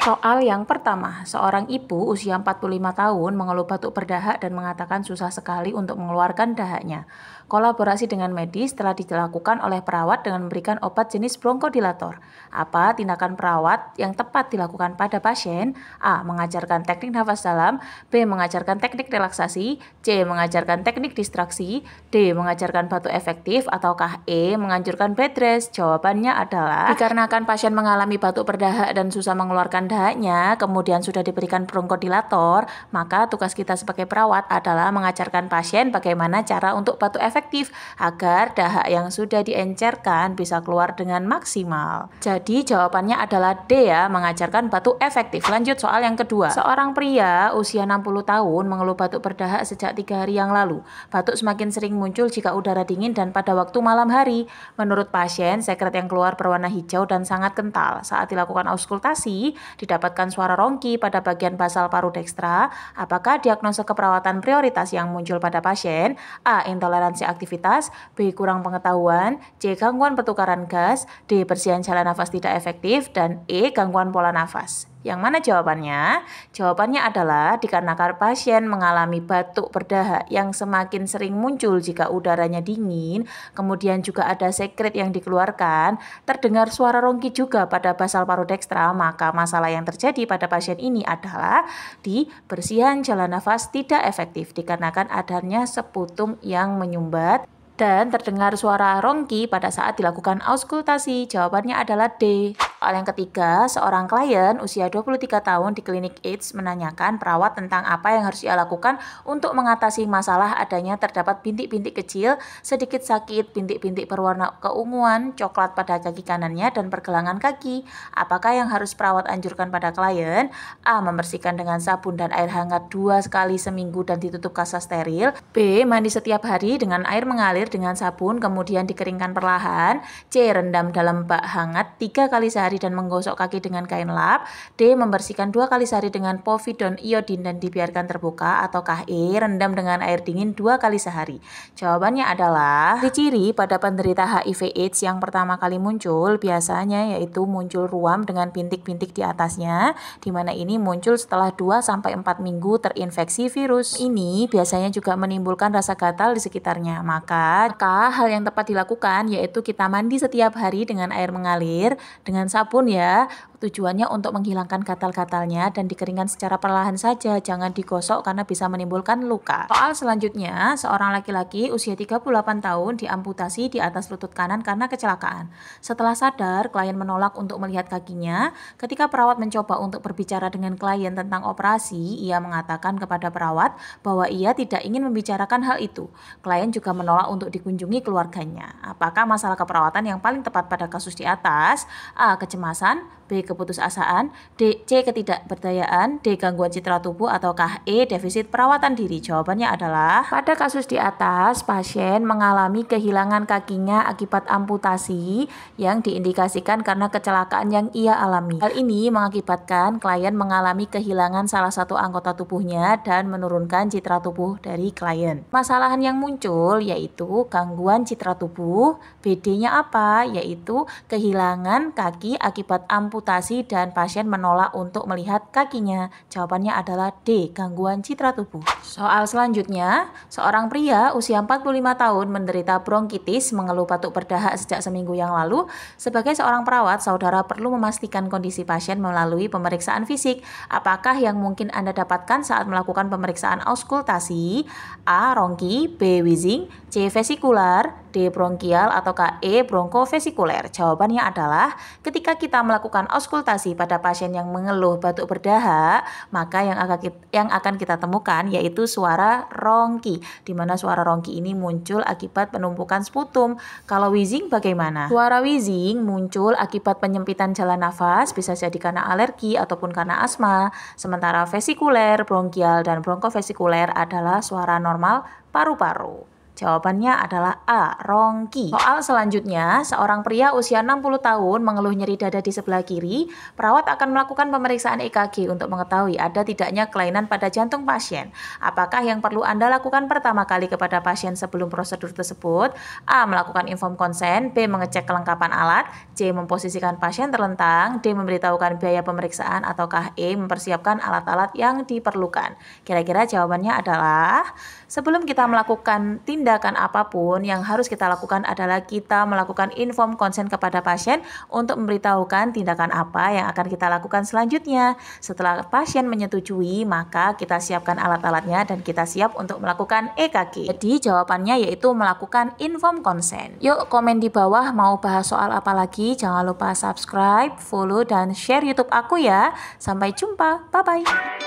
Soal yang pertama, seorang ibu usia 45 tahun mengeluh batuk berdahak dan mengatakan susah sekali untuk mengeluarkan dahaknya. Kolaborasi dengan medis telah dilakukan oleh perawat dengan memberikan obat jenis bronkodilator. Apa tindakan perawat yang tepat dilakukan pada pasien? A. Mengajarkan teknik nafas dalam. B. Mengajarkan teknik relaksasi. C. Mengajarkan teknik distraksi. D. Mengajarkan batuk efektif. Ataukah E. Menganjurkan bed rest? Jawabannya adalah dikarenakan pasien mengalami batuk berdahak dan susah mengeluarkan dahaknya, kemudian sudah diberikan bronkodilator, maka tugas kita sebagai perawat adalah mengajarkan pasien bagaimana cara untuk batuk efektif agar dahak yang sudah diencerkan bisa keluar dengan maksimal. Jadi jawabannya adalah D ya, mengajarkan batuk efektif. Lanjut soal yang kedua. Seorang pria usia 60 tahun mengeluh batuk berdahak sejak 3 hari yang lalu. Batuk semakin sering muncul jika udara dingin dan pada waktu malam hari. Menurut pasien, sekret yang keluar berwarna hijau dan sangat kental. Saat dilakukan auskultasi, didapatkan suara rongki pada bagian basal paru dekstra. Apakah diagnosa keperawatan prioritas yang muncul pada pasien? A. Intoleransi aktivitas. B. Kurang pengetahuan. C. Gangguan pertukaran gas. D. Bersihan jalan nafas tidak efektif. Dan E. Gangguan pola nafas. Yang mana jawabannya? Jawabannya adalah dikarenakan pasien mengalami batuk berdahak yang semakin sering muncul jika udaranya dingin, kemudian juga ada sekret yang dikeluarkan, terdengar suara rongki juga pada basal paru dekstra, maka masalah yang terjadi pada pasien ini adalah di bersihan jalan nafas tidak efektif dikarenakan adanya seputum yang menyumbat dan terdengar suara rongki pada saat dilakukan auskultasi. Jawabannya adalah D. Soal yang ketiga, seorang klien usia 23 tahun di klinik AIDS menanyakan perawat tentang apa yang harus ia lakukan untuk mengatasi masalah adanya terdapat bintik-bintik kecil, sedikit sakit, bintik-bintik berwarna keunguan, coklat pada kaki kanannya, dan pergelangan kaki. Apakah yang harus perawat anjurkan pada klien? A. Membersihkan dengan sabun dan air hangat 2 kali seminggu dan ditutup kasa steril. B. Mandi setiap hari dengan air mengalir dengan sabun kemudian dikeringkan perlahan. C. Rendam dalam bak hangat 3 kali sehari dan menggosok kaki dengan kain lap. D. Membersihkan 2 kali sehari dengan povidone iodin dan dibiarkan terbuka. Ataukah E. Rendam dengan air dingin 2 kali sehari? Jawabannya adalah ciri pada penderita HIV AIDS yang pertama kali muncul biasanya yaitu muncul ruam dengan bintik-bintik di atasnya, di mana ini muncul setelah 2-4 minggu terinfeksi virus. Ini biasanya juga menimbulkan rasa gatal di sekitarnya. Maka hal yang tepat dilakukan yaitu kita mandi setiap hari dengan air mengalir dengan sabun ya. Tujuannya untuk menghilangkan gatal-gatalnya dan dikeringkan secara perlahan saja, jangan digosok karena bisa menimbulkan luka. Soal selanjutnya, seorang laki-laki usia 38 tahun diamputasi di atas lutut kanan karena kecelakaan. Setelah sadar, klien menolak untuk melihat kakinya. Ketika perawat mencoba untuk berbicara dengan klien tentang operasi, ia mengatakan kepada perawat bahwa ia tidak ingin membicarakan hal itu. Klien juga menolak untuk dikunjungi keluarganya. Apakah masalah keperawatan yang paling tepat pada kasus di atas? A. Kecemasan. B. Keputusasaan. D. C. Ketidakberdayaan. D. Gangguan citra tubuh. Ataukah E. Defisit perawatan diri? Jawabannya adalah pada kasus di atas, pasien mengalami kehilangan kakinya akibat amputasi yang diindikasikan karena kecelakaan yang ia alami. Hal ini mengakibatkan klien mengalami kehilangan salah satu anggota tubuhnya dan menurunkan citra tubuh dari klien. Masalahan yang muncul yaitu gangguan citra tubuh. BD-nya apa? Yaitu kehilangan kaki akibat amputasi dan pasien menolak untuk melihat kakinya. Jawabannya adalah D. Gangguan citra tubuh. Soal selanjutnya, seorang pria usia 45 tahun menderita bronkitis, mengeluh batuk berdahak sejak seminggu yang lalu. Sebagai seorang perawat, saudara perlu memastikan kondisi pasien melalui pemeriksaan fisik. Apakah yang mungkin Anda dapatkan saat melakukan pemeriksaan auskultasi? A. Rongki. B. Wheezing. C. Vesikular. D. Bronkial. Ataukah E. Bronkofesikuler? Jawabannya adalah ketika kita melakukan auskultasi pada pasien yang mengeluh batuk berdahak, maka yang akan kita temukan yaitu suara rongki, di mana suara rongki ini muncul akibat penumpukan sputum. Kalau wheezing bagaimana? Suara wheezing muncul akibat penyempitan jalan nafas, bisa jadi karena alergi ataupun karena asma. Sementara vesikuler, bronkial, dan bronkofesikuler adalah suara normal paru-paru. Jawabannya adalah A. Rongki. Soal selanjutnya, seorang pria usia 60 tahun mengeluh nyeri dada di sebelah kiri. Perawat akan melakukan pemeriksaan EKG untuk mengetahui ada tidaknya kelainan pada jantung pasien. Apakah yang perlu Anda lakukan pertama kali kepada pasien sebelum prosedur tersebut? A. Melakukan inform konsen. B. Mengecek kelengkapan alat. C. Memposisikan pasien terlentang. D. Memberitahukan biaya pemeriksaan. Ataukah E. Mempersiapkan alat-alat yang diperlukan. Kira-kira jawabannya adalah, sebelum kita melakukan tindakan apapun, yang harus kita lakukan adalah kita melakukan inform konsen kepada pasien untuk memberitahukan tindakan apa yang akan kita lakukan selanjutnya. Setelah pasien menyetujui, maka kita siapkan alat-alatnya dan kita siap untuk melakukan EKG. Jadi jawabannya yaitu melakukan inform konsen. Yuk komen di bawah mau bahas soal apa lagi. Jangan lupa subscribe, follow, dan share YouTube aku ya. Sampai jumpa, bye-bye.